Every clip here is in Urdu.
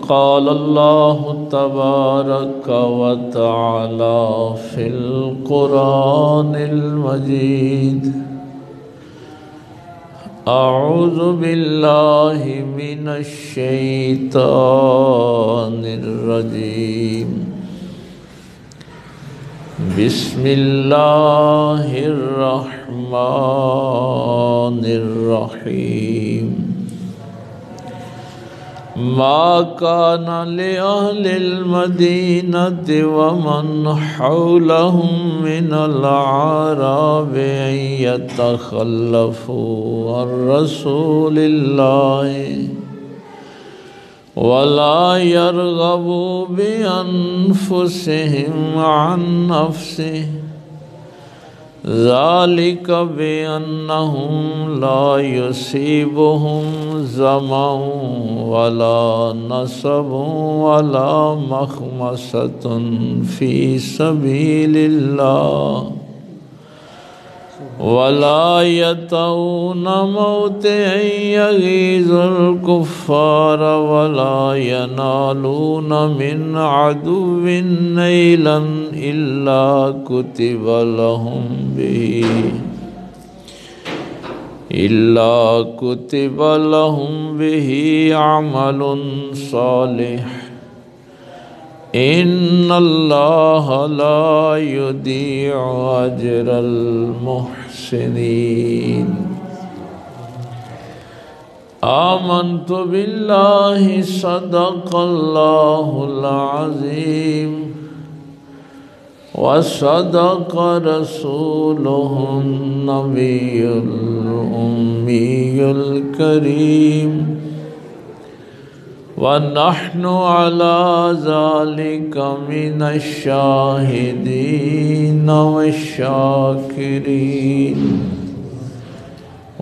قال الله تبارك وتعالى في القرآن المجيد أعوذ بالله من الشيطان الرجيم بسم الله الرحمن الرحيم ما كان لأهل المدينة ومن حولهم من الأعراب أن يتخلفوا عن رسول الله ولا يرغبوا بأنفسهم عن نفسه ذلك بأنهم لا يصيبهم ظمأ ولا نصب ولا مخمصة في سبيل الله ولا يطؤون موطئا يغيظ الكفار ولا ينالون من عدو نيلا إلا كتب لهم به عمل صالح إن الله لا يضيع أجر المحسنين آمنت بالله صدق الله العظيم وصدق رسوله النبي الأمي الكريم ونحن على ذلك من الشاهدين والشاكرين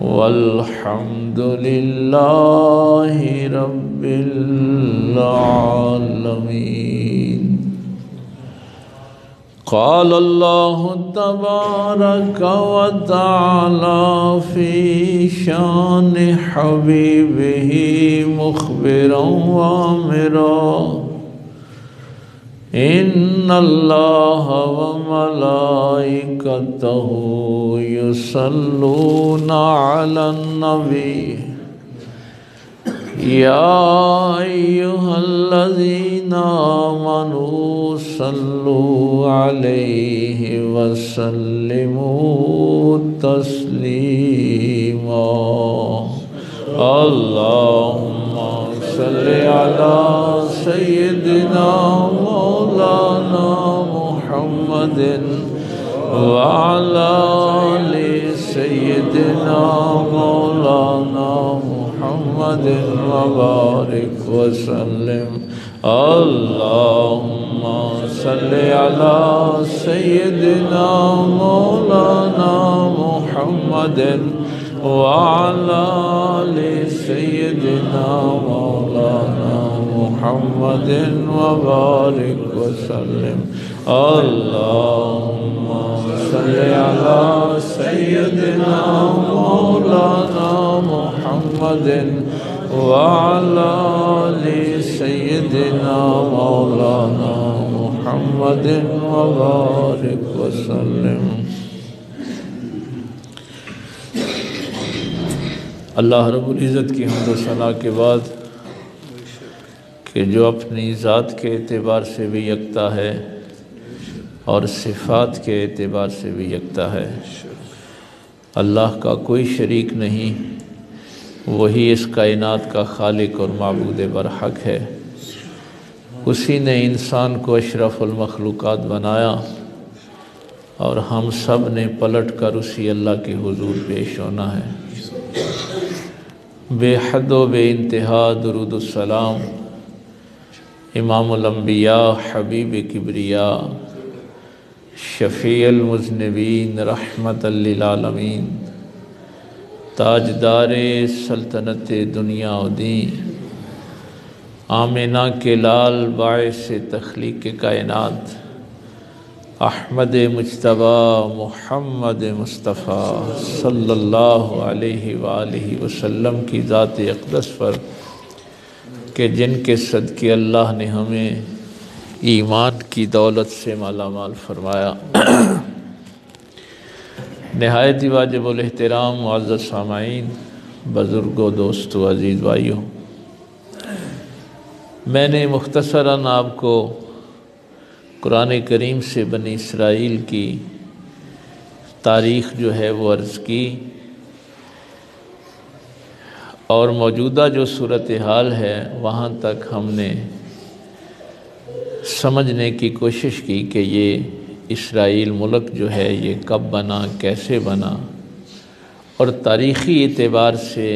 والحمد لله رب العالمين قال الله تبارك وتعالى في شان حبيبه مخبرا وامرا إن الله وملائكته يصلون على النبي يا أيها الذين آمنوا صلوا عليه وسلموا تسليما اللهم صل على سيدنا مولانا محمد وعلى آل سيدنا مولانا محمد وبارك وسلم اللهم صل على سيدنا مولانا محمد وعلى آل سيدنا مولانا محمد وبارك وسلم اللهم صل على سيدنا مولانا محمد وعلى آل سيدنا مولانا محمد وبارك وسلم اللہ رب العزت کی حمد و ثنا کے بعد کہ جو اپنی ذات کے اعتبار سے بھی یکتا ہے اور صفات کے اعتبار سے بھی یکتا ہے، اللہ کا کوئی شریک نہیں، وہی اس کائنات کا خالق اور معبود برحق ہے، اسی نے انسان کو اشرف المخلوقات بنایا اور ہم سب نے پلٹ کر اسی اللہ کے حضور پیش ہونا ہے۔ بے حد و بے انتہا درود السلام امام الانبیاء حبیب کبریا شفیع المذنبین رحمت للعالمین تاجدار سلطنت دنیا و دین آمنہ کے لال باعث تخلیق کائنات احمد مجتبیٰ محمد مصطفیٰ صلی اللہ علیہ وآلہ وسلم کی ذات اقدس پر کہ جن کے صدقے اللہ نے ہمیں ایمان کی دولت سے مالا مال فرمایا۔ نہایت ہی واجب الاحترام معزز سامعین، بزرگوں، دوستو، عزیز بھائیوں، میں نے مختصراً آپ کو قرآن کریم سے بنی اسرائیل کی تاریخ جو ہے وہ عرض کی، اور موجودہ جو صورتحال ہے وہاں تک ہم نے سمجھنے کی کوشش کی کہ یہ اسرائیل ملک جو ہے یہ کب بنا، کیسے بنا، اور تاریخی اعتبار سے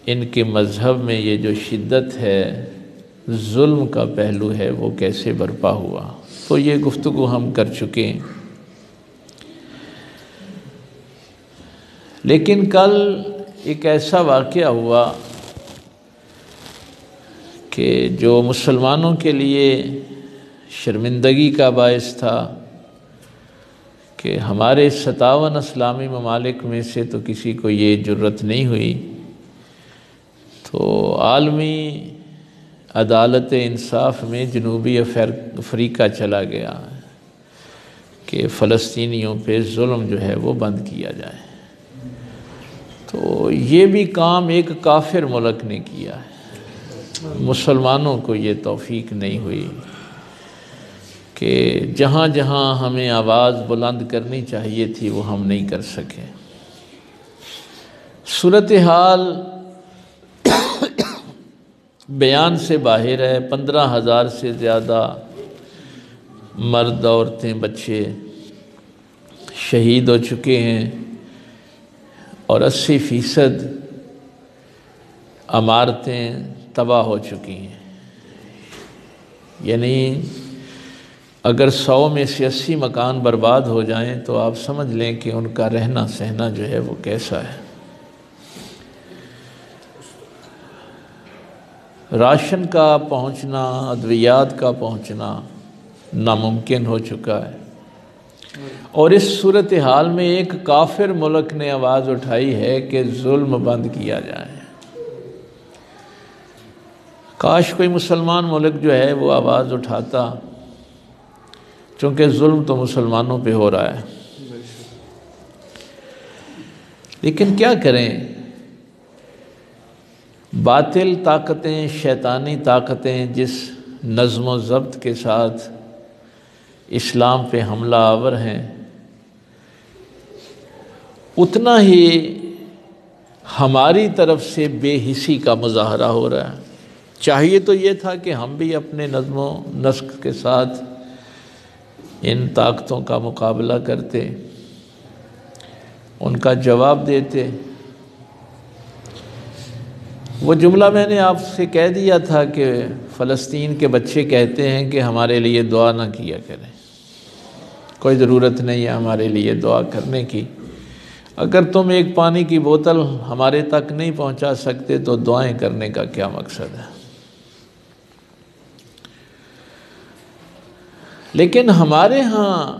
ان کے مذہب میں یہ جو شدت ہے، ظلم کا پہلو ہے، وہ کیسے برپا ہوا۔ تو یہ گفتگو ہم کر چکے ہیں، لیکن کل ایک ایسا واقعہ ہوا کہ جو مسلمانوں کے لیے شرمندگی کا باعث تھا کہ ہمارے 57 اسلامی ممالک میں سے تو کسی کو یہ جرت نہیں ہوئی، تو عالمی عدالت انصاف میں جنوبی افریقہ چلا گیا کہ فلسطینیوں پہ ظلم جو ہے وہ بند کیا جائے۔ تو یہ بھی کام ایک کافر ملک نے کیا ہے، مسلمانوں کو یہ توفیق نہیں ہوئی کہ جہاں جہاں ہمیں آواز بلند کرنی چاہیے تھی وہ ہم نہیں کر سکے۔ صورتحال بیان سے باہر ہے، 15,000 سے زیادہ مرد، عورتیں، بچے شہید ہو چکے ہیں، اور 80% عمارتیں تباہ ہو چکی ہیں۔ یعنی اگر 100 میں سے 80 مکان برباد ہو جائیں تو آپ سمجھ لیں کہ ان کا رہنا سہنا جو ہے وہ کیسا ہے۔ راشن کا پہنچنا، ادویات کا پہنچنا ناممکن ہو چکا ہے، اور اس صورتحال میں ایک کافر ملک نے آواز اٹھائی ہے کہ ظلم بند کیا جائے۔ کاش کوئی مسلمان ملک جو ہے وہ آواز اٹھاتا، چونکہ ظلم تو مسلمانوں پہ ہو رہا ہے، لیکن کیا کریں، باطل طاقتیں، شیطانی طاقتیں جس نظم و ضبط کے ساتھ اسلام پہ حملہ آور ہیں، اتنا ہی ہماری طرف سے بے حسی کا مظاہرہ ہو رہا ہے۔ چاہیے تو یہ تھا کہ ہم بھی اپنے نظم و نسق کے ساتھ ان طاقتوں کا مقابلہ کرتے، ان کا جواب دیتے۔ وہ جملہ میں نے آپ سے کہہ دیا تھا کہ فلسطین کے بچے کہتے ہیں کہ ہمارے لیے دعا نہ کیا کریں، کوئی ضرورت نہیں ہے ہمارے لیے دعا کرنے کی، اگر تم ایک پانی کی بوتل ہمارے تک نہیں پہنچا سکتے تو دعائیں کرنے کا کیا مقصد ہے۔ لیکن ہمارے ہاں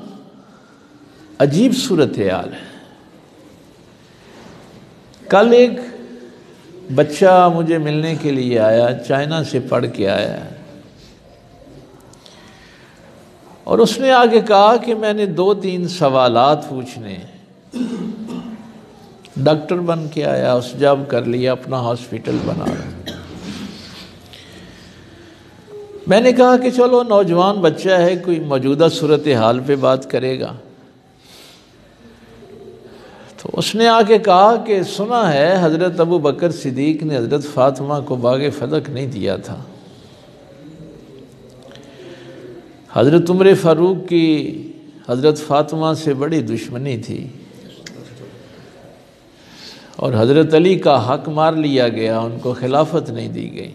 عجیب صورتحال ہے۔ کل ایک بچہ مجھے ملنے کے لیے آیا، چائنا سے پڑھ کے آیا ہے، اور اس نے آگے کہا کہ میں نے 2-3 سوالات پوچھنے، ڈاکٹر بن کے آیا، اس جاب کر لیا، اپنا ہاسپٹل بنا رہا۔ میں نے کہا کہ چلو نوجوان بچہ ہے، کوئی موجودہ صورتحال پہ بات کرے گا۔ تو اس نے آ کے کہا کہ سنا ہے حضرت ابو بکر صدیق نے حضرت فاطمہ کو باغ فتح نہیں دیا تھا، حضرت عمر فاروق کی حضرت فاطمہ سے بڑی دشمنی تھی، اور حضرت علی کا حق مار لیا گیا، ان کو خلافت نہیں دی گئی۔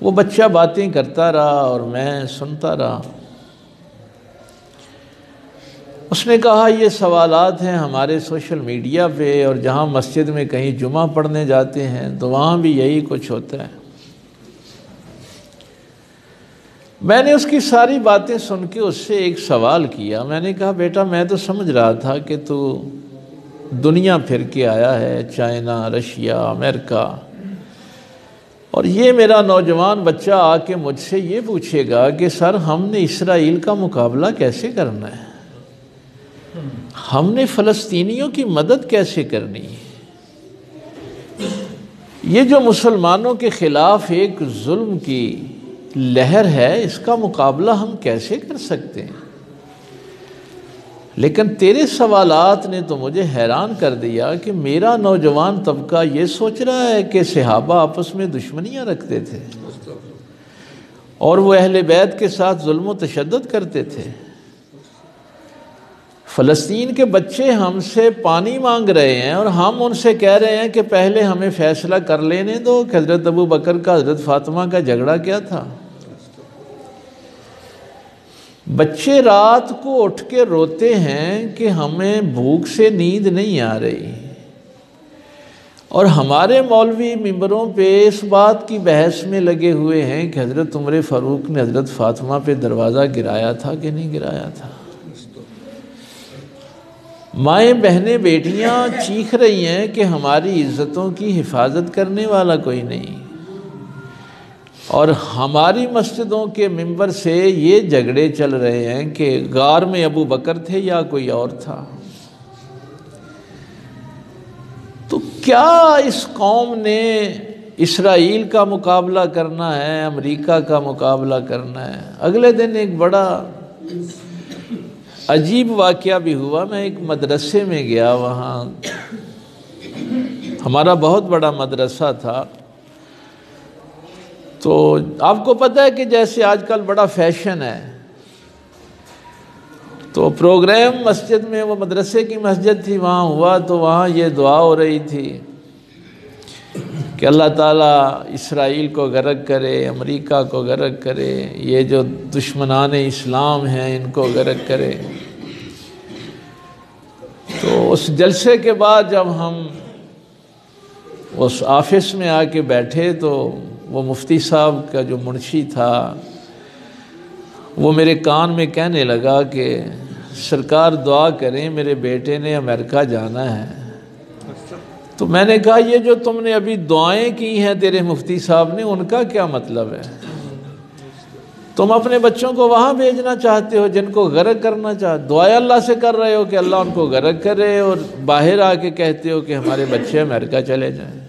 وہ بچہ باتیں کرتا رہا اور میں سنتا رہا۔ اس نے کہا یہ سوالات ہیں ہمارے سوشل میڈیا پہ، اور جہاں مسجد میں کہیں جمعہ پڑھنے جاتے ہیں تو وہاں بھی یہی کچھ ہوتا ہے۔ میں نے اس کی ساری باتیں سن کے اس سے ایک سوال کیا، میں نے کہا بیٹا میں تو سمجھ رہا تھا کہ تو دنیا پھر کے آیا ہے، چائنا، رشیا، امریکہ، اور یہ میرا نوجوان بچہ آ کے مجھ سے یہ پوچھے گا کہ سر ہم نے اسرائیل کا مقابلہ کیسے کرنا ہے، ہم نے فلسطینیوں کی مدد کیسے کرنی ہے، یہ جو مسلمانوں کے خلاف ایک ظلم کی لہر ہے اس کا مقابلہ ہم کیسے کر سکتے ہیں؟ لیکن تیرے سوالات نے تو مجھے حیران کر دیا کہ میرا نوجوان طبقہ یہ سوچ رہا ہے کہ صحابہ آپس میں دشمنیاں رکھتے تھے اور وہ اہل بیت کے ساتھ ظلم و تشدد کرتے تھے۔ فلسطین کے بچے ہم سے پانی مانگ رہے ہیں اور ہم ان سے کہہ رہے ہیں کہ پہلے ہمیں فیصلہ کر لینے دو کہ حضرت ابو بکر کا حضرت فاطمہ کا جھگڑا کیا تھا۔ بچے رات کو اٹھ کے روتے ہیں کہ ہمیں بھوک سے نیند نہیں آ رہی، اور ہمارے مولوی ممبروں پہ اس بات کی بحث میں لگے ہوئے ہیں کہ حضرت عمر فاروق نے حضرت فاطمہ پہ دروازہ گرایا تھا کہ نہیں گرایا تھا۔ مائیں بہنیں بیٹیاں چیخ رہی ہیں کہ ہماری عزتوں کی حفاظت کرنے والا کوئی نہیں، اور ہماری مسجدوں کے ممبر سے یہ جھگڑے چل رہے ہیں کہ غار میں ابو بکر تھے یا کوئی اور تھا۔ تو کیا اس قوم نے اسرائیل کا مقابلہ کرنا ہے، امریکہ کا مقابلہ کرنا ہے؟ اگلے دن ایک بڑا عجیب واقعہ بھی ہوا۔ میں ایک مدرسے میں گیا، وہاں ہمارا بہت بڑا مدرسہ تھا، تو آپ کو پتہ ہے کہ جیسے آج کل بڑا فیشن ہے، تو پروگرام مسجد میں، وہ مدرسے کی مسجد تھی، وہاں ہوا، تو وہاں یہ دعا ہو رہی تھی کہ اللہ تعالیٰ اسرائیل کو غرق کرے، امریکہ کو غرق کرے، یہ جو دشمنان اسلام ہیں ان کو غرق کرے۔ تو اس جلسے کے بعد جب ہم اس آفس میں آ کے بیٹھے تو وہ مفتی صاحب کا جو منشی تھا وہ میرے کان میں کہنے لگا کہ سرکار دعا کریں، میرے بیٹے نے امریکہ جانا ہے۔ تو میں نے کہا یہ جو تم نے ابھی دعائیں کی ہیں تیرے مفتی صاحب نے، ان کا کیا مطلب ہے؟ تم اپنے بچوں کو وہاں بھیجنا چاہتے ہو جن کو غرق کرنا چاہتے، دعائیں اللہ سے کر رہے ہو کہ اللہ ان کو غرق کرے، اور باہر آ کے کہتے ہو کہ ہمارے بچے امریکہ چلے جائیں۔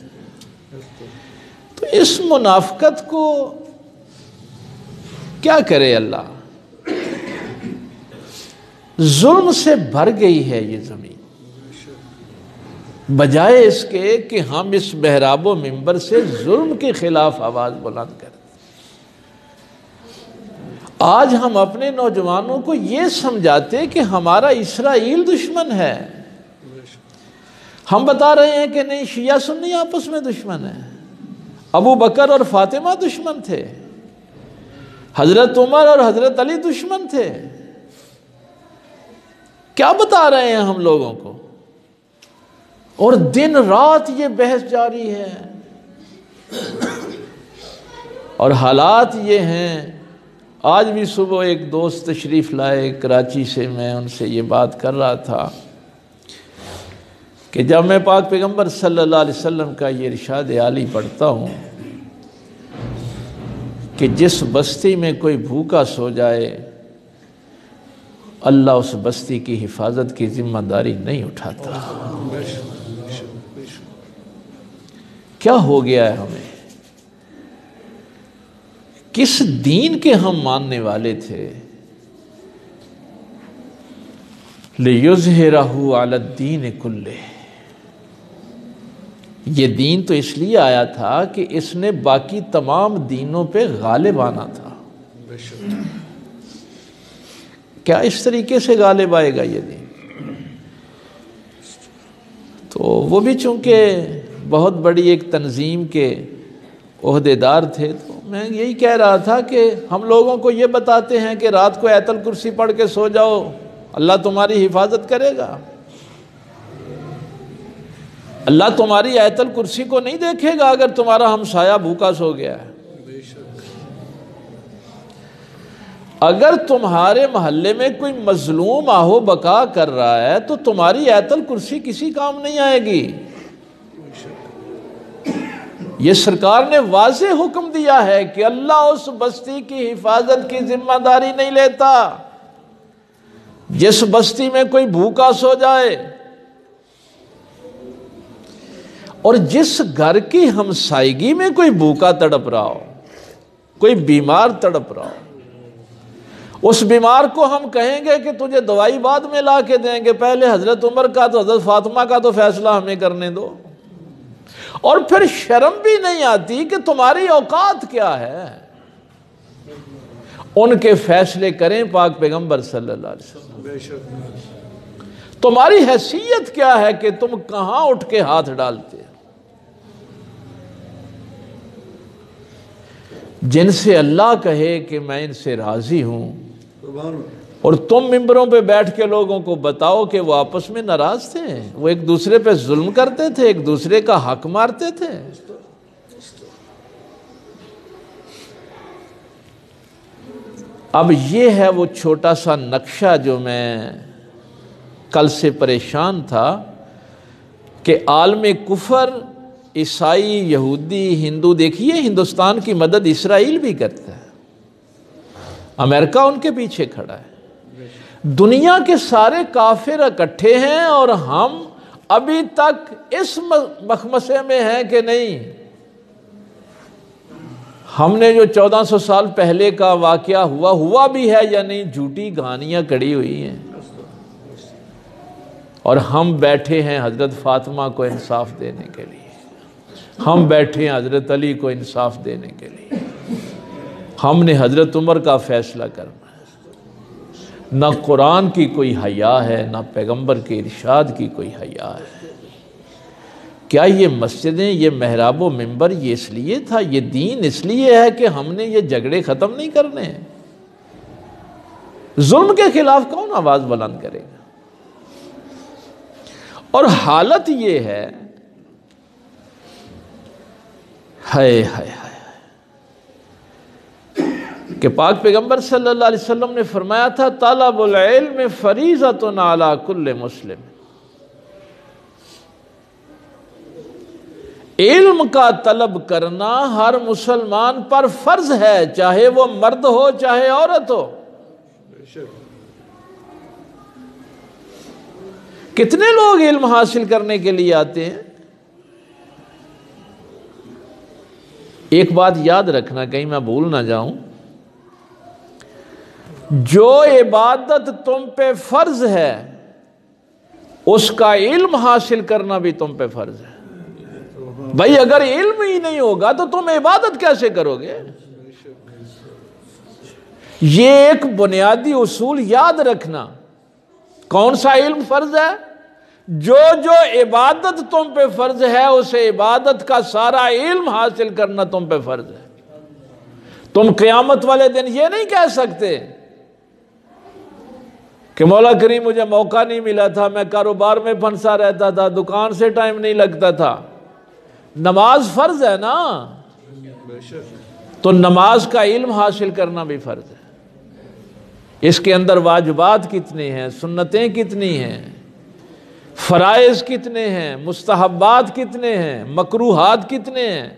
تو اس منافقت کو کیا کرے اللہ؟ ظلم سے بھر گئی ہے یہ زمین، بجائے اس کے کہ ہم اس محراب و منبر سے ظلم کے خلاف آواز بلند کریں۔ آج ہم اپنے نوجوانوں کو یہ سمجھاتے کہ ہمارا اسرائیل دشمن ہے، ہم بتا رہے ہیں کہ نہیں، شیعہ سنی آپس میں دشمن ہیں، ابو بکر اور فاطمہ دشمن تھے، حضرت عمر اور حضرت علی دشمن تھے۔ کیا بتا رہے ہیں ہم لوگوں کو؟ اور دن رات یہ بحث جاری ہے، اور حالات یہ ہیں۔ آج بھی صبح ایک دوست تشریف لائے کراچی سے، میں ان سے یہ بات کر رہا تھا کہ جب میں پاک پیغمبر صلی اللہ علیہ وسلم کا یہ ارشاد عالی پڑھتا ہوں کہ جس بستی میں کوئی بھوکا سو جائے اللہ اس بستی کی حفاظت کی ذمہ داری نہیں اٹھاتا۔ کیا ہو گیا ہے ہمیں؟ کس دین کے ہم ماننے والے تھے؟ لِيُظْهِرَهُ عَلَى الدِّينِ كُلِّهِ، یہ دین تو اس لیے آیا تھا کہ اس نے باقی تمام دینوں پہ غالب آنا تھا۔ کیا اس طریقے سے غالب آئے گا یہ دین؟ تو وہ بھی چونکہ بہت بڑی ایک تنظیم کے عہدیدار تھے، تو میں یہی کہہ رہا تھا کہ ہم لوگوں کو یہ بتاتے ہیں کہ رات کو آیت الکرسی پڑھ کے سو جاؤ، اللہ تمہاری حفاظت کرے گا۔ اللہ تمہاری آیت الکرسی کو نہیں دیکھے گا اگر تمہارا ہمسایہ بھوکا سو گیا ہے۔ اگر تمہارے محلے میں کوئی مظلوم آہو بکا کر رہا ہے تو تمہاری آیت الکرسی کسی کام نہیں آئے گی۔ یہ سرکار نے واضح حکم دیا ہے کہ اللہ اس بستی کی حفاظت کی ذمہ داری نہیں لیتا جس بستی میں کوئی بھوکا سو جائے، اور جس گھر کی ہمسائیگی میں کوئی بھوکا تڑپ رہا ہو، کوئی بیمار تڑپ رہا ہو، اس بیمار کو ہم کہیں گے کہ تجھے دوائی بعد میں لا کے دیں گے، پہلے حضرت عمر کا تو حضرت فاطمہ کا تو فیصلہ ہمیں کرنے دو، اور پھر شرم بھی نہیں آتی کہ تمہاری اوقات کیا ہے، ان کے فیصلے کریں پاک پیغمبر صلی اللہ علیہ وسلم۔ تمہاری حیثیت کیا ہے کہ تم کہاں اٹھ کے ہاتھ ڈالتے؟ جن سے اللہ کہے کہ میں ان سے راضی ہوں، اور تم ممبروں پہ بیٹھ کے لوگوں کو بتاؤ کہ وہ آپس میں ناراض تھے، وہ ایک دوسرے پہ ظلم کرتے تھے، ایک دوسرے کا حق مارتے تھے۔ اب یہ ہے وہ چھوٹا سا نقشہ جو میں کل سے پریشان تھا کہ عالم کفر، عیسائی، یہودی، ہندو، دیکھیے ہندوستان کی مدد اسرائیل بھی کرتا ہے، امریکہ ان کے پیچھے کھڑا ہے، دنیا کے سارے کافر اکٹھے ہیں، اور ہم ابھی تک اس مخمصے میں ہیں کہ نہیں، ہم نے جو 1400 سال پہلے کا واقعہ ہوا بھی ہے یا نہیں، جھوٹی کہانیاں کڑی ہوئی ہیں، اور ہم بیٹھے ہیں حضرت فاطمہ کو انصاف دینے کے لیے، ہم بیٹھے ہیں حضرت علی کو انصاف دینے کے لیے، ہم نے حضرت عمر کا فیصلہ کرنا ہے۔ نہ قرآن کی کوئی حیا ہے، نہ پیغمبر کے ارشاد کی کوئی حیا ہے۔ کیا یہ مسجدیں، یہ محراب و منبر یہ اس لیے تھا، یہ دین اس لیے ہے کہ ہم نے یہ جھگڑے ختم نہیں کرنے ہیں؟ ظلم کے خلاف کون آواز بلند کرے گا؟ اور حالت یہ ہے، ہائے ہائے ہائے، کہ پاک پیغمبر صلی اللہ علیہ وسلم نے فرمایا تھا طلب العلم فریضۃ علی کل مسلم، علم کا طلب کرنا ہر مسلمان پر فرض ہے، چاہے وہ مرد ہو چاہے عورت ہو۔ کتنے لوگ علم حاصل کرنے کے لیے آتے ہیں؟ ایک بات یاد رکھنا، کہیں میں بھول نہ جاؤں، جو عبادت تم پہ فرض ہے اس کا علم حاصل کرنا بھی تم پہ فرض ہے۔ بھائی اگر علم ہی نہیں ہوگا تو تم عبادت کیسے کرو گے؟ یہ ایک بنیادی اصول یاد رکھنا۔ کون سا علم فرض ہے؟ جو عبادت تم پہ فرض ہے اس عبادت کا سارا علم حاصل کرنا تم پہ فرض ہے۔ تم قیامت والے دن یہ نہیں کہہ سکتے کہ مولا کریم مجھے موقع نہیں ملا تھا، میں کاروبار میں پھنسا رہتا تھا، دکان سے ٹائم نہیں لگتا تھا۔ نماز فرض ہے نا، تو نماز کا علم حاصل کرنا بھی فرض ہے۔ اس کے اندر واجبات کتنے ہیں، سنتیں کتنی ہیں، فرائض کتنے ہیں، مستحبات کتنے ہیں، مکروہات کتنے ہیں۔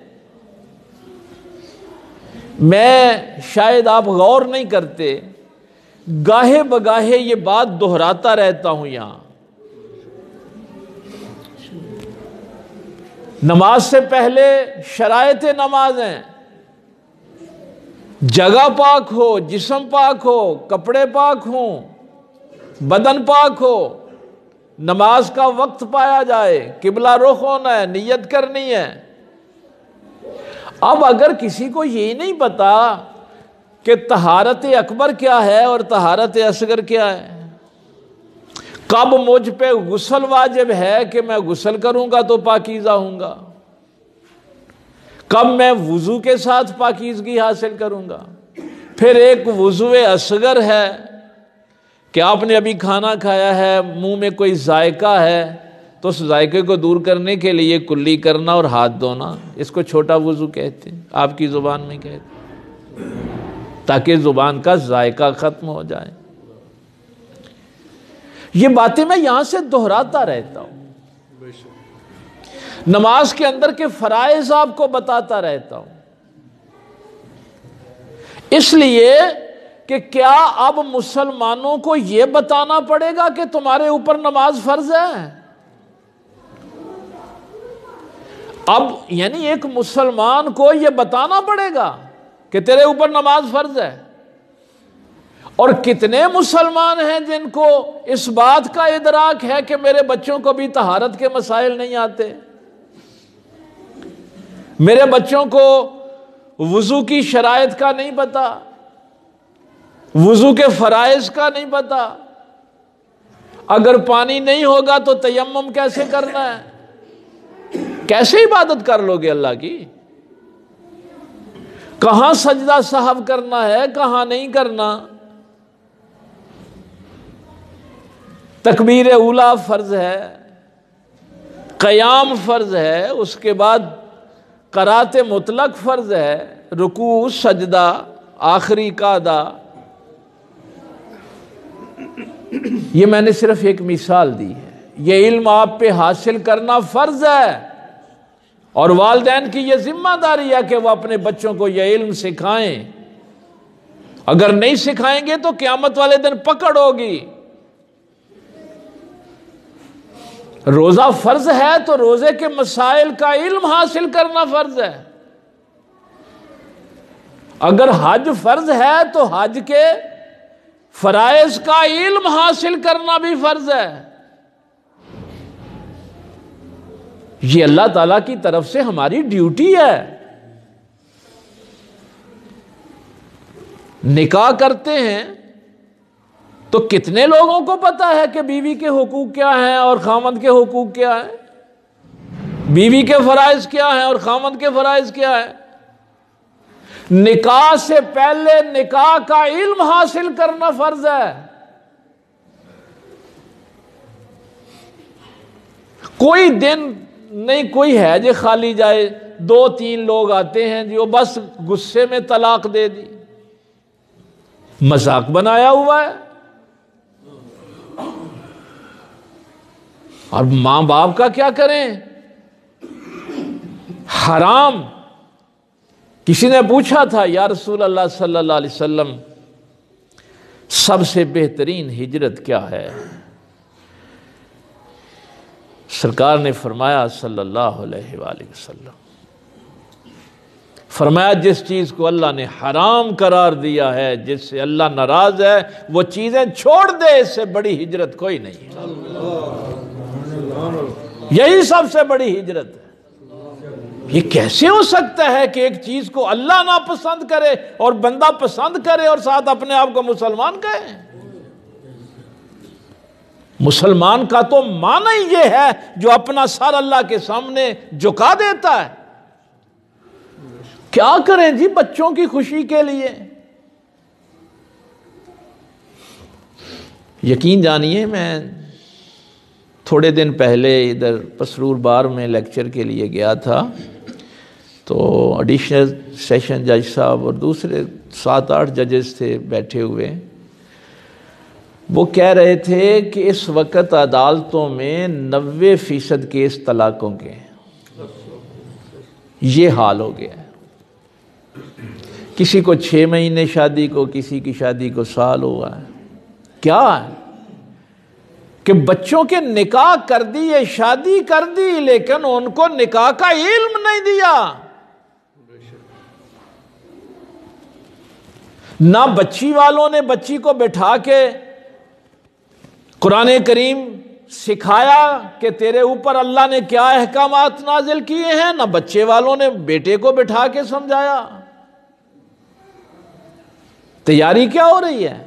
میں شاید آپ غور نہیں کرتے، گاہے بگاہے یہ بات دہراتا رہتا ہوں یہاں۔ نماز سے پہلے شرائط نماز ہیں، جگہ پاک ہو، جسم پاک ہو، کپڑے پاک ہوں، بدن پاک ہو، نماز کا وقت پایا جائے، قبلہ رخ ہونا ہے، نیت کرنی ہے۔ اب اگر کسی کو یہ نہیں پتا کہ طہارت اکبر کیا ہے اور طہارت اصغر کیا ہے، کب مجھ پہ غسل واجب ہے کہ میں غسل کروں گا تو پاکیزہ ہوں گا، کب میں وضو کے ساتھ پاکیزگی حاصل کروں گا، پھر ایک وضو اصغر ہے کہ آپ نے ابھی کھانا کھایا ہے، منہ میں کوئی ذائقہ ہے تو اس ذائقے کو دور کرنے کے لیے کلی کرنا اور ہاتھ دھونا، اس کو چھوٹا وضو کہتے ہیں، آپ کی زبان میں کہتے ہیں، تاکہ زبان کا ذائقہ ختم ہو جائے۔ یہ باتیں میں یہاں سے دہراتا رہتا ہوں۔ نماز کے اندر کے فرائض آپ کو بتاتا رہتا ہوں، اس لیے کہ کیا اب مسلمانوں کو یہ بتانا پڑے گا کہ تمہارے اوپر نماز فرض ہے؟ اب یعنی ایک مسلمان کو یہ بتانا پڑے گا کہ تیرے اوپر نماز فرض ہے؟ اور کتنے مسلمان ہیں جن کو اس بات کا ادراک ہے کہ میرے بچوں کو بھی طہارت کے مسائل نہیں آتے، میرے بچوں کو وضو کی شرائط کا نہیں پتا، وضو کے فرائض کا نہیں پتا، اگر پانی نہیں ہوگا تو تیمم کیسے کرنا ہے، کیسے عبادت کر لو گے اللہ کی، کہاں سجدہ سہو کرنا ہے کہاں نہیں کرنا، تکبیر اولیٰ فرض ہے، قیام فرض ہے، اس کے بعد قرات مطلق فرض ہے، رکوع سجدہ آخری قعدہ۔ یہ میں نے صرف ایک مثال دی ہے، یہ علم آپ پہ حاصل کرنا فرض ہے، اور والدین کی یہ ذمہ داری ہے کہ وہ اپنے بچوں کو یہ علم سکھائیں، اگر نہیں سکھائیں گے تو قیامت والے دن پکڑ ہوگی۔ روزہ فرض ہے تو روزے کے مسائل کا علم حاصل کرنا فرض ہے، اگر حج فرض ہے تو حج کے فرائض کا علم حاصل کرنا بھی فرض ہے۔ یہ اللہ تعالیٰ کی طرف سے ہماری ڈیوٹی ہے۔ نکاح کرتے ہیں تو کتنے لوگوں کو پتا ہے کہ بیوی کے حقوق کیا ہیں اور خامند کے حقوق کیا ہیں، بیوی کے فرائض کیا ہیں اور خامند کے فرائض کیا ہیں؟ نکاح سے پہلے نکاح کا علم حاصل کرنا فرض ہے۔ کوئی دن نہیں کوئی ہے جو خالی جائے، 2-3 لوگ آتے ہیں جو بس غصے میں طلاق دے دی، مذاق بنایا ہوا ہے۔ اور ماں باپ کا کیا کریں؟ حرام۔ کسی نے پوچھا تھا یا رسول اللہ صلی اللہ علیہ وسلم سب سے بہترین ہجرت کیا ہے؟ سرکار نے فرمایا صلی اللہ علیہ وآلہ وسلم، فرمایا جس چیز کو اللہ نے حرام قرار دیا ہے، جس سے اللہ ناراض ہے، وہ چیزیں چھوڑ دے، اس سے بڑی ہجرت کوئی نہیں ہے۔ یہی سب سے بڑی ہجرت ہے۔ یہ کیسے ہو سکتا ہے کہ ایک چیز کو اللہ نہ پسند کرے اور بندہ پسند کرے اور ساتھ اپنے آپ کو مسلمان کہے؟ مسلمان کا تو معنی یہ ہے جو اپنا سر اللہ کے سامنے جھکا دیتا ہے۔ کیا کریں جی بچوں کی خوشی کے لیے؟ یقین جانیے میں تھوڑے دن پہلے ادھر پسرور بار میں لیکچر کے لیے گیا تھا، تو ایڈیشنل سیشن جج صاحب اور دوسرے 7-8 ججز تھے بیٹھے ہوئے، وہ کہہ رہے تھے کہ اس وقت عدالتوں میں 90% کیس طلاقوں کے ہیں۔ یہ حال ہو گیا ہے، کسی کو 6 مہینے شادی کو، کسی کی شادی کو سال ہوا ہے۔ کیا ہے کہ بچوں کے نکاح کر دیے، شادی کر دی، لیکن ان کو نکاح کا علم نہیں دیا۔ نہ بچی والوں نے بچی کو بٹھا کے قرآن کریم سکھایا کہ تیرے اوپر اللہ نے کیا احکامات نازل کیے ہیں، نہ بچے والوں نے بیٹے کو بٹھا کے سمجھایا۔ تیاری کیا ہو رہی ہے؟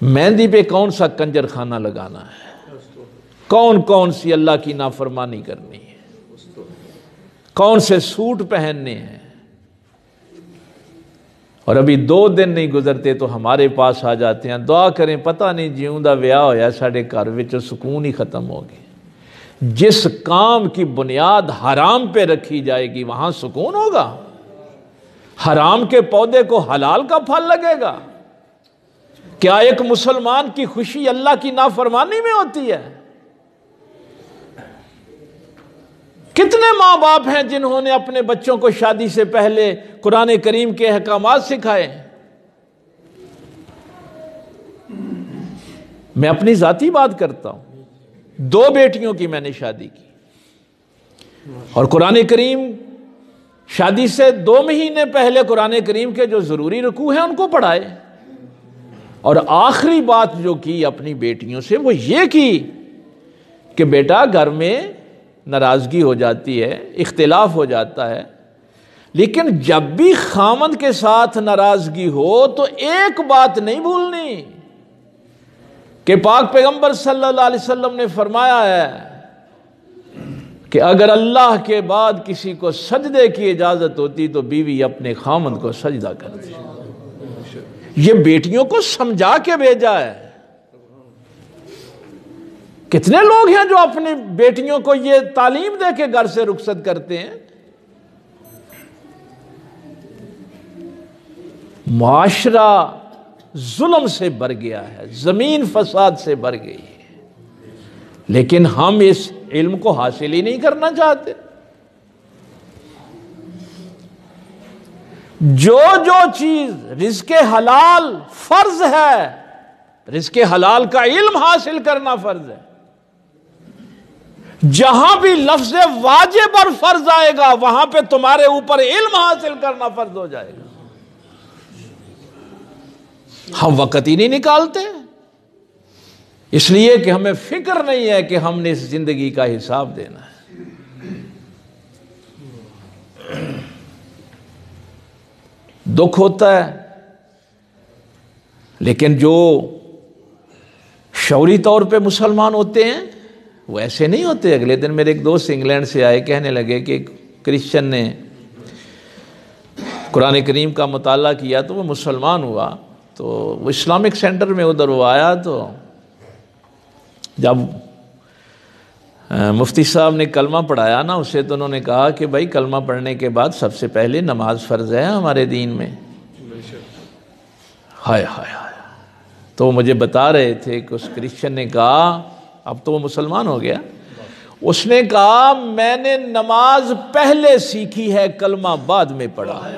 مہندی پہ کون سا کنجر خانہ لگانا ہے، کون سی اللہ کی نافرمانی کرنی ہے، کون سے سوٹ پہننے ہیں، اور ابھی 2 دن نہیں گزرتے تو ہمارے پاس آ جاتے ہیں، دعا کریں پتہ نہیں جیوں دا ویاہ ہویا ساڑھے گھر وچ سکون ہی ختم ہو گئے۔ جس کام کی بنیاد حرام پہ رکھی جائے گی وہاں سکون ہوگا؟ حرام کے پودے کو حلال کا پھل لگے گا؟ کیا ایک مسلمان کی خوشی اللہ کی نافرمانی میں ہوتی ہے؟ کتنے ماں باپ ہیں جنہوں نے اپنے بچوں کو شادی سے پہلے قرآن کریم کے احکامات سکھائے؟ میں اپنی ذاتی بات کرتا ہوں، 2 بیٹیوں کی میں نے شادی کی، اور قرآن کریم شادی سے 2 مہینے پہلے قرآن کریم کے جو ضروری رکوع ہیں ان کو پڑھائے، اور آخری بات جو کی اپنی بیٹیوں سے وہ یہ کی کہ بیٹا گھر میں ناراضگی ہو جاتی ہے، اختلاف ہو جاتا ہے، لیکن جب بھی خامند کے ساتھ ناراضگی ہو تو ایک بات نہیں بھولنی کہ پاک پیغمبر صلی اللہ علیہ وسلم نے فرمایا ہے کہ اگر اللہ کے بعد کسی کو سجدے کی اجازت ہوتی تو بیوی اپنے خامند کو سجدہ کرتی۔ یہ بیٹیوں کو سمجھا کے بھیجا ہے۔ کتنے لوگ ہیں جو اپنی بیٹیوں کو یہ تعلیم دے کے گھر سے رخصت کرتے ہیں؟ معاشرہ ظلم سے بھر گیا ہے، زمین فساد سے بھر گئی ہے، لیکن ہم اس علم کو حاصل ہی نہیں کرنا چاہتے۔ جو چیز رزق حلال فرض ہے، رزق حلال کا علم حاصل کرنا فرض ہے۔ جہاں بھی لفظ واجب اور فرض آئے گا وہاں پہ تمہارے اوپر علم حاصل کرنا فرض ہو جائے گا۔ ہم وقت ہی نہیں نکالتے، اس لیے کہ ہمیں فکر نہیں ہے کہ ہم نے اس زندگی کا حساب دینا ہے۔ دکھ ہوتا ہے، لیکن جو شعوری طور پہ مسلمان ہوتے ہیں وہ ایسے نہیں ہوتے۔ اگلے دن میرے ایک دوست انگلینڈ سے آئے، کہنے لگے کہ ایک کرسچن نے قرآن کریم کا مطالعہ کیا تو وہ مسلمان ہوا، تو وہ اسلامک سینٹر میں ادھر وہ آیا، تو جب مفتی صاحب نے کلمہ پڑھایا نا اسے، تو انہوں نے کہا کہ بھائی کلمہ پڑھنے کے بعد سب سے پہلے نماز فرض ہے ہمارے دین میں۔ ہائے ہائے ہائے، تو وہ مجھے بتا رہے تھے کہ اس کرسچن نے کہا، اب تو وہ مسلمان ہو گیا، اس نے کہا میں نے نماز پہلے سیکھی ہے، کلمہ بعد میں پڑھا ہے،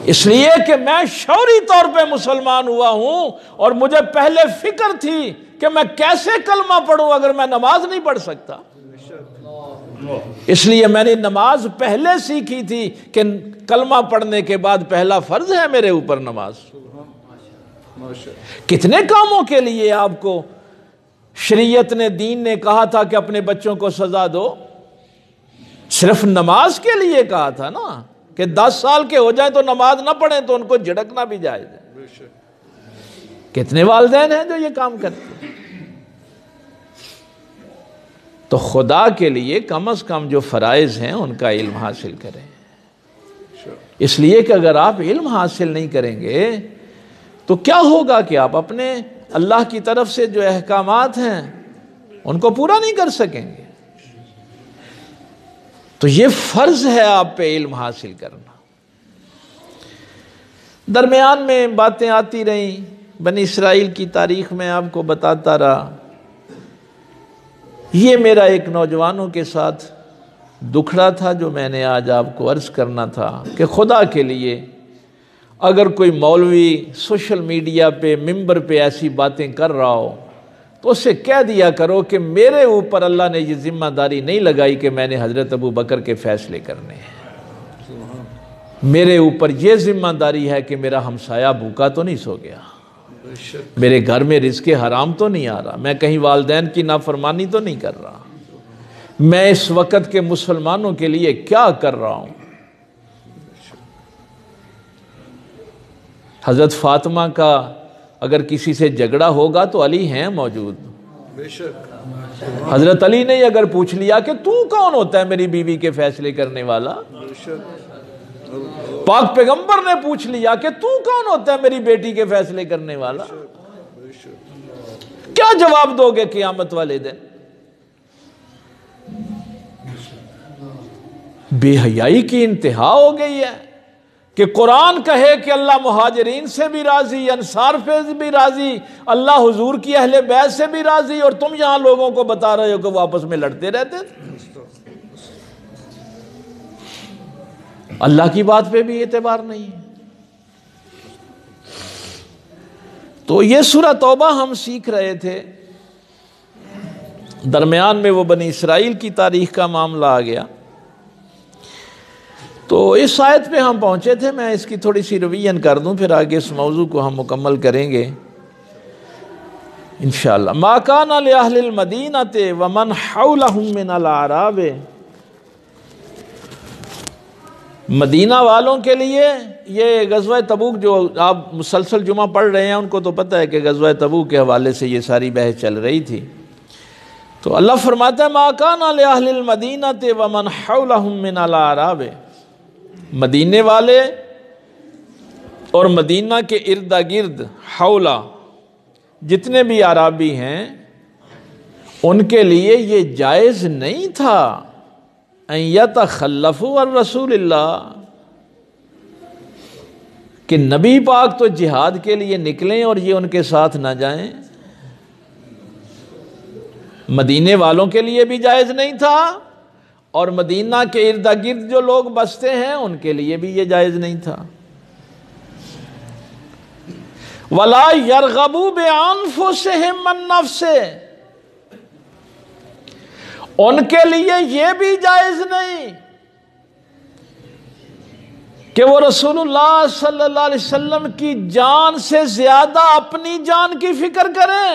اس لیے کہ میں شعوری طور پہ مسلمان ہوا ہوں اور مجھے پہلے فکر تھی کہ میں کیسے کلمہ پڑھوں اگر میں نماز نہیں پڑھ سکتا، اس لیے میں نے نماز پہلے سیکھی تھی کہ کلمہ پڑھنے کے بعد پہلا فرض ہے میرے اوپر نماز۔ کتنے کاموں کے لیے آپ کو شریعت نے، دین نے کہا تھا کہ اپنے بچوں کو سزا دو، صرف نماز کے لیے کہا تھا نا کہ 10 سال کے ہو جائیں تو نماز نہ پڑھیں تو ان کو جھڑکنا بھی جائز ہے۔ کتنے والدین ہیں جو یہ کام کرتے ہیں؟ تو خدا کے لیے کم از کم جو فرائض ہیں ان کا علم حاصل کریں، اس لیے کہ اگر آپ علم حاصل نہیں کریں گے تو کیا ہوگا کہ آپ اپنے اللہ کی طرف سے جو احکامات ہیں ان کو پورا نہیں کر سکیں گے۔ تو یہ فرض ہے آپ پہ علم حاصل کرنا۔ درمیان میں باتیں آتی رہیں، بنی اسرائیل کی تاریخ میں آپ کو بتاتا رہا۔ یہ میرا ایک نوجوانوں کے ساتھ دکھڑا تھا جو میں نے آج آپ کو عرض کرنا تھا کہ خدا کے لیے اگر کوئی مولوی سوشل میڈیا پہ ممبر پہ ایسی باتیں کر رہا ہو تو اسے کہہ دیا کرو کہ میرے اوپر اللہ نے یہ ذمہ داری نہیں لگائی کہ میں نے حضرت ابو بکر کے فیصلے کرنے ہیں، میرے اوپر یہ ذمہ داری ہے کہ میرا ہمسایہ بھوکا تو نہیں سو گیا، میرے گھر میں رزق حرام تو نہیں آ رہا، میں کہیں والدین کی نافرمانی تو نہیں کر رہا، میں اس وقت کے مسلمانوں کے لیے کیا کر رہا ہوں۔ حضرت فاطمہ کا اگر کسی سے جھگڑا ہوگا تو علی ہیں موجود، حضرت علی نے اگر پوچھ لیا کہ تو کون ہوتا ہے میری بیوی کے فیصلے کرنے والا، پاک پیغمبر نے پوچھ لیا کہ تو کون ہوتا ہے میری بیٹی کے فیصلے کرنے والا، کیا جواب دو گے قیامت والے دن؟ بے حیائی کی انتہا ہو گئی ہے۔ کہ قرآن کہے کہ اللہ مہاجرین سے بھی راضی، انصار سے بھی راضی، اللہ حضور کی اہل بیت سے بھی راضی، اور تم یہاں لوگوں کو بتا رہے ہو کہ وہ آپس میں لڑتے رہتے تھے۔ اللہ کی بات پہ بھی اعتبار نہیں ہے۔ تو یہ سورہ توبہ ہم سیکھ رہے تھے، درمیان میں وہ بنی اسرائیل کی تاریخ کا معاملہ آ گیا، تو اس آیت پہ ہم پہنچے تھے۔ میں اس کی تھوڑی سی ریویژن کر دوں، پھر آگے اس موضوع کو ہم مکمل کریں گے انشاءاللہ۔ ما کان لأہل المدینۃ ومن حولہم من الاعراب، مدینہ والوں کے لیے یہ غزوہ تبوک جو آپ مسلسل جمعہ پڑھ رہے ہیں ان کو تو پتہ ہے کہ غزوہ تبوک کے حوالے سے یہ ساری بحث چل رہی تھی۔ تو اللہ فرماتا ہے ما کان لأہل المدینۃ ومن حولہم من الاعراب، مدینے والے اور مدینہ کے ارد گرد حولہ جتنے بھی اعرابی ہیں ان کے لیے یہ جائز نہیں تھا ان یتخلفوا عن رسول اللہ، کہ نبی پاک تو جہاد کے لیے نکلیں اور یہ ان کے ساتھ نہ جائیں۔ مدینے والوں کے لیے بھی جائز نہیں تھا، اور مدینہ کے ارد گرد جو لوگ بستے ہیں ان کے لیے بھی یہ جائز نہیں تھا۔ وَلَا يَرْغَبُوا بِأَنفُسِهِمْ عَن نَفْسِهِ، ان کے لیے یہ بھی جائز نہیں کہ وہ رسول اللہ صلی اللہ علیہ وسلم کی جان سے زیادہ اپنی جان کی فکر کریں۔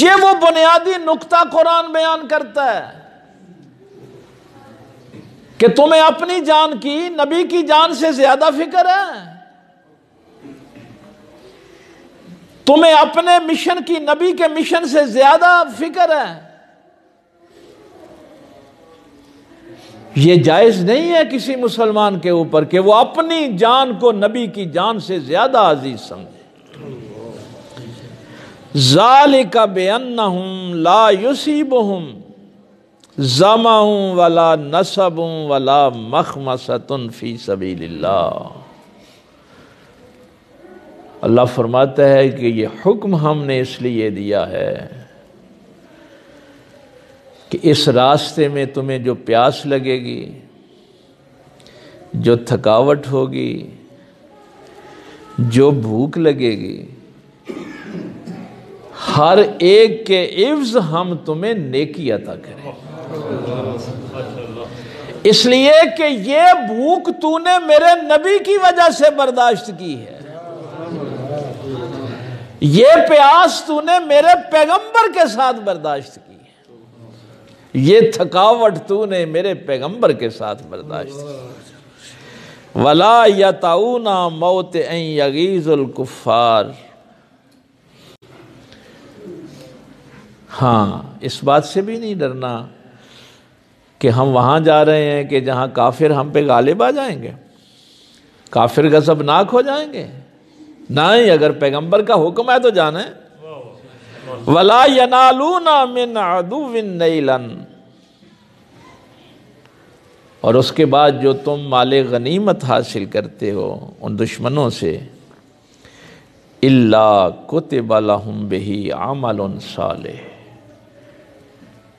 یہ وہ بنیادی نقطہ قرآن بیان کرتا ہے کہ تمہیں اپنی جان کی نبی کی جان سے زیادہ فکر ہے، تمہیں اپنے مشن کی نبی کے مشن سے زیادہ فکر ہے۔ یہ جائز نہیں ہے کسی مسلمان کے اوپر کہ وہ اپنی جان کو نبی کی جان سے زیادہ عزیز سمجھے۔ ذالک بانہم لا یصیبہم ظمأ ولا نصب ولا مخمصۃ فی سبیل اللہ۔ اللہ فرماتا ہے کہ یہ حکم ہم نے اس لیے دیا ہے کہ اس راستے میں تمہیں جو پیاس لگے گی، جو تھکاوٹ ہوگی، جو بھوک لگے گی، ہر ایک کے عوض ہم تمہیں نیکی عطا کریں۔ اس لیے کہ یہ بھوک تو نے میرے نبی کی وجہ سے برداشت کی ہے، یہ پیاس تو نے میرے پیغمبر کے ساتھ برداشت کی ہے، یہ تھکاوٹ تو نے میرے پیغمبر کے ساتھ برداشت کی۔ وَلَا يَطَعُونَ مَوْطِئًا يَغِيظُ الْكُفَّارِ، ہاں اس بات سے بھی نہیں ڈرنا کہ ہم وہاں جا رہے ہیں کہ جہاں کافر ہم پہ غالب آ جائیں گے، کافر غضبناک ہو جائیں گے، نہیں، اگر پیغمبر کا حکم ہے تو جانا ہے۔ وَلَا يَنَالُونَ مِنْ عَدُوٍ نَيْلًا، اور اس کے بعد جو تم مال غنیمت حاصل کرتے ہو ان دشمنوں سے، إِلَّا كُتِبَ لَهُمْ بِهِ عَمَلٌ صَالِحٌ،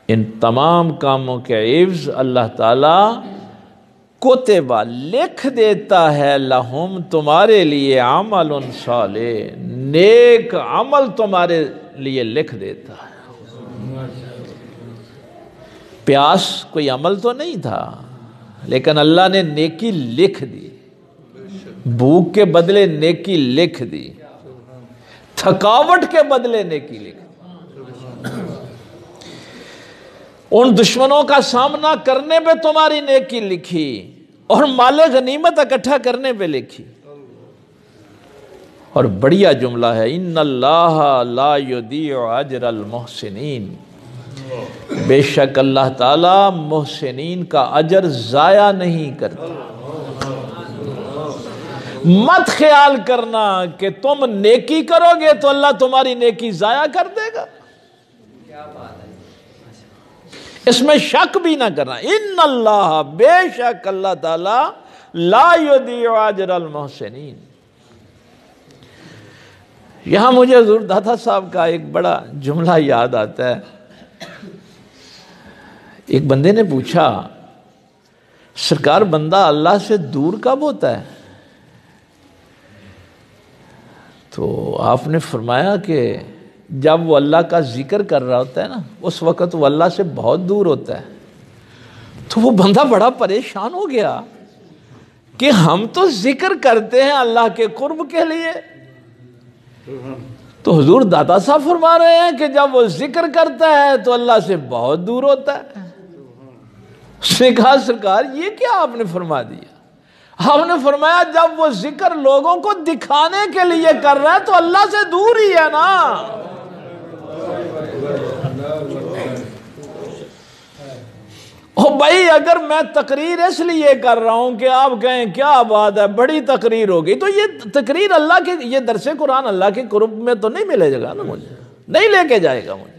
ان تمام کاموں کے عوض اللہ تعالیٰ کتبہ لکھ دیتا ہے، لہم تمہارے لیے، عمل صالح، نیک عمل تمہارے لیے لکھ دیتا ہے۔ پیاس کوئی عمل تو نہیں تھا لیکن اللہ نے نیکی لکھ دی، بھوک کے بدلے نیکی لکھ دی، تھکاوٹ کے بدلے نیکی لکھ دی، ان دشمنوں کا سامنا کرنے پہ تمہاری نیکی لکھی اور مال غنیمت اکٹھا کرنے پہ لکھی۔ اور بڑھیا جملہ ہے، ان اللہ لا یضیع اجر المحسنین، بے شک اللہ تعالیٰ محسنین کا اجر ضائع نہیں کرتا۔ مت خیال کرنا کہ تم نیکی کرو گے تو اللہ تمہاری نیکی ضائع کر دے گا۔ اس میں شک بھی نہ کرنا. ان اللہ، بے شک اللہ تعالی، لا یضیع اجر المحسنین. یہاں مجھے حضور داتا صاحب کا ایک بڑا جملہ یاد آتا ہے. ایک بندے نے پوچھا، سرکار بندہ اللہ سے دور کب ہوتا ہے؟ تو آپ نے فرمایا کہ جب وہ اللہ کا ذکر کر رہا ہوتا ہے نا، اس وقت وہ اللہ سے بہت دور ہوتا ہے. تو وہ بندہ بڑا پریشان ہو گیا کہ ہم تو ذکر کرتے ہیں اللہ کے قرب کے لیے. تو حضور داتا صاحب فرما رہے ہیں کہ جب وہ ذکر کرتا ہے تو اللہ سے بہت دور ہوتا ہے. اس نے کہا سرکار یہ کیا آپ نے فرما دیا؟ آپ نے فرمایا جب وہ ذکر لوگوں کو دکھانے کے لیے کر رہا ہے تو اللہ سے دور ہی ہے نا. او بھائی اگر میں تقریر اس لیے کر رہا ہوں کہ آپ کہیں کیا بات ہے بڑی تقریر ہوگی، تو یہ تقریر اللہ کے، یہ درس قرآن اللہ کے قرب میں تو نہیں ملے گا نا، مجھے نہیں لے کے جائے گا مجھے.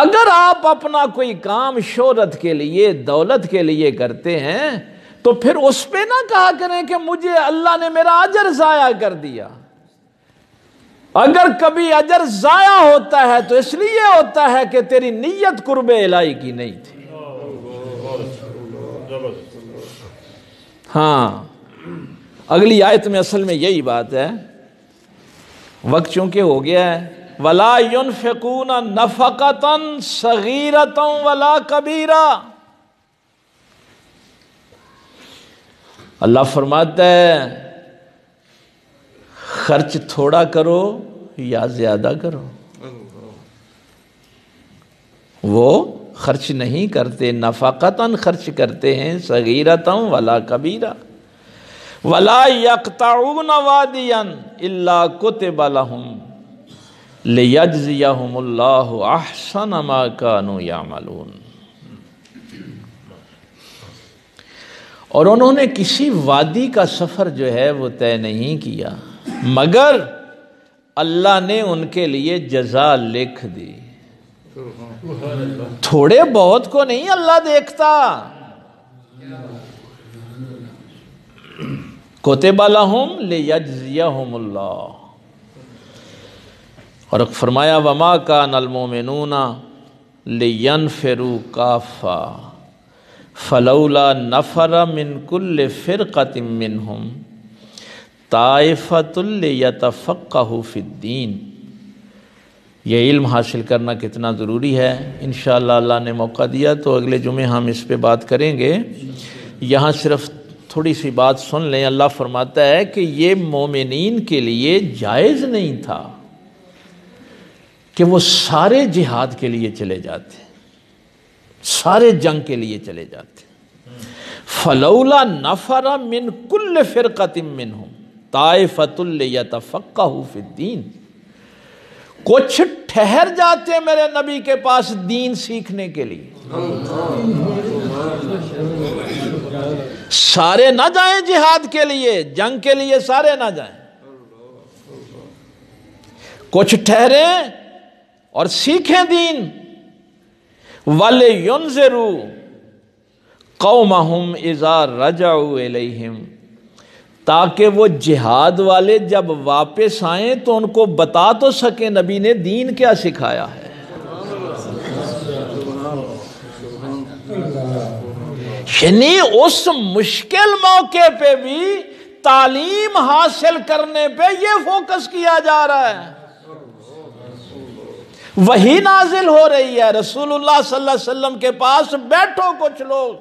اگر آپ اپنا کوئی کام شہرت کے لیے، دولت کے لیے کرتے ہیں تو پھر اس پہ نہ کہا کریں کہ مجھے اللہ نے میرا اجر ضائع کر دیا. اگر کبھی اجر ضائع ہوتا ہے تو اس لیے ہوتا ہے کہ تیری نیت قرب الہی کی نہیں تھی. ہاں اگلی آیت میں اصل میں یہی بات ہے. وقت چونکہ ہو گیا ہے. وَلَا يُنْفِقُونَ نَفَقَةً صَغِيرَةً وَلَا كَبِيرًا. اللہ فرماتا ہے خرچ تھوڑا کرو یا زیادہ کرو. وہ خرچ نہیں کرتے، نفقتاً خرچ کرتے ہیں، صغیرتاً ولا کبیرہ. ولا یقطعون وادیا الا کتب لهم لیجزیہم اللہ احسن ما کانوا یعملون. اور انہوں نے کسی وادی کا سفر جو ہے وہ طے نہیں کیا مگر اللہ نے ان کے لیے جزا لکھ دی. تھوڑے بہت کو نہیں اللہ دیکھتا. کتب لہم لیجزیہم اللہ. اور فرمایا وما کان المؤمنون لینفروا کافہ فلولا نفر من کل فرقۃ منہم طائفۃ لیتفقہوا فی الدین. یہ علم حاصل کرنا کتنا ضروری ہے. انشاءاللہ اللہ نے موقع دیا تو اگلے جمعے ہم اس پہ بات کریں گے. یہاں صرف تھوڑی سی بات سن لیں. اللہ فرماتا ہے کہ یہ مومنین کے لیے جائز نہیں تھا کہ وہ سارے جہاد کے لیے چلے جاتے، سارے جنگ کے لیے چلے جاتے. فلولا نفر من کل فرقۃ منہم طائفۃ لیتفقہوا فی الدین. کچھ ٹھہر جاتے میرے نبی کے پاس دین سیکھنے کے لیے. سارے نہ جائیں جہاد کے لیے، جنگ کے لیے سارے نہ جائیں. کچھ ٹھہریں اور سیکھیں دین. وَلِيُنذِرُوا قَوْمَهُمْ إِذَا رَجَعُوا إِلَيْهِمْ. تاکہ وہ جہاد والے جب واپس آئیں تو ان کو بتا تو سکیں نبی نے دین کیا سکھایا ہے. یعنی اس مشکل موقع پہ بھی تعلیم حاصل کرنے پہ یہ فوکس کیا جا رہا ہے. وہی نازل ہو رہی ہے. رسول اللہ صلی اللہ علیہ وسلم کے پاس بیٹھو کچھ لوگ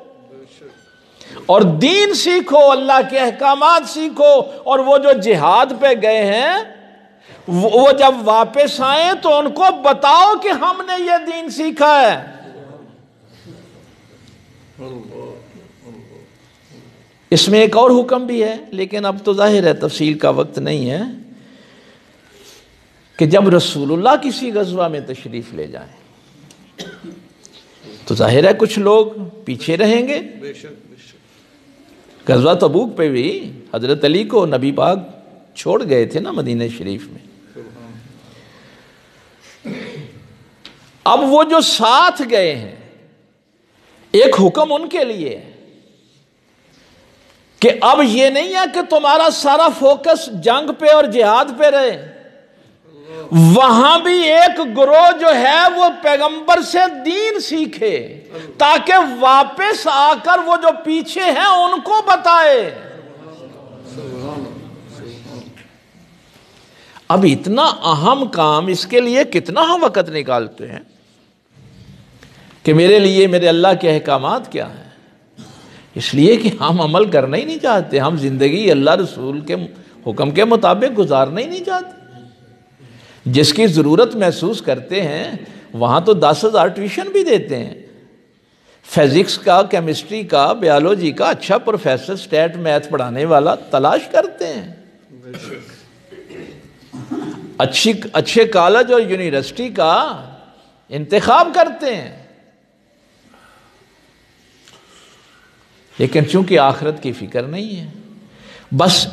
اور دین سیکھو، اللہ کے احکامات سیکھو. اور وہ جو جہاد پہ گئے ہیں وہ جب واپس آئیں تو ان کو بتاؤ کہ ہم نے یہ دین سیکھا ہے. اس میں ایک اور حکم بھی ہے لیکن اب تو ظاہر ہے تفصیل کا وقت نہیں ہے کہ جب رسول اللہ کسی غزوہ میں تشریف لے جائیں تو ظاہر ہے کچھ لوگ پیچھے رہیں گے. غزوہ تبوک پہ بھی حضرت علی کو نبی پاک چھوڑ گئے تھے نا مدینہ شریف میں. اب وہ جو ساتھ گئے ہیں، ایک حکم ان کے لیے ہے کہ اب یہ نہیں ہے کہ تمہارا سارا فوکس جنگ پہ اور جہاد پہ رہے، وہاں بھی ایک گروہ جو ہے وہ پیغمبر سے دین سیکھے تاکہ واپس آ کر وہ جو پیچھے ہیں ان کو بتائے۔ اب اتنا اہم کام، اس کے لیے کتنا ہم وقت نکالتے ہیں کہ میرے لیے میرے اللہ کے احکامات کیا ہیں، اس لیے کہ ہم عمل کرنا ہی نہیں چاہتے، ہم زندگی اللہ رسول کے حکم کے مطابق گزارنا ہی نہیں چاہتے۔ جس کی ضرورت محسوس کرتے ہیں وہاں تو 10,000 ٹیوشن بھی دیتے ہیں، فزکس کا، کیمسٹری کا، بیالوجی کا اچھا پروفیسر، اسٹیٹ میتھ پڑھانے والا تلاش کرتے ہیں، اچھے کالج اور یونیورسٹی کا انتخاب کرتے ہیں، لیکن چونکہ آخرت کی فکر نہیں ہے۔ بس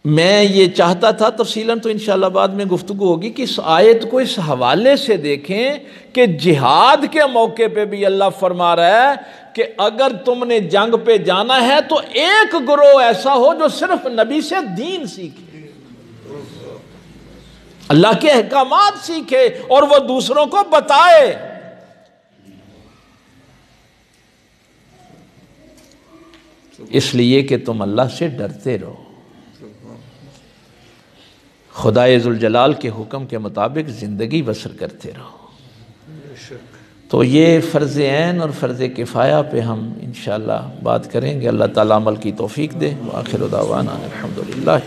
میں یہ چاہتا تھا، تفصیلاً تو انشاءاللہ بعد میں گفتگو ہوگی، کہ اس آیت کو اس حوالے سے دیکھیں کہ جہاد کے موقع پہ بھی اللہ فرما رہا ہے کہ اگر تم نے جنگ پہ جانا ہے تو ایک گروہ ایسا ہو جو صرف نبی سے دین سیکھے، اللہ کے احکامات سیکھے اور وہ دوسروں کو بتائے۔ اس لیے کہ تم اللہ سے ڈرتے رہو، خدائے ذوالجلال کے حکم کے مطابق زندگی بسر کرتے رہو۔ تو یہ فرض عین اور فرض کفایہ پہ ہم انشاءاللہ بات کریں گے۔ اللہ تعالیٰ عمل کی توفیق دے۔ وآخر دعوانا الحمدللہ۔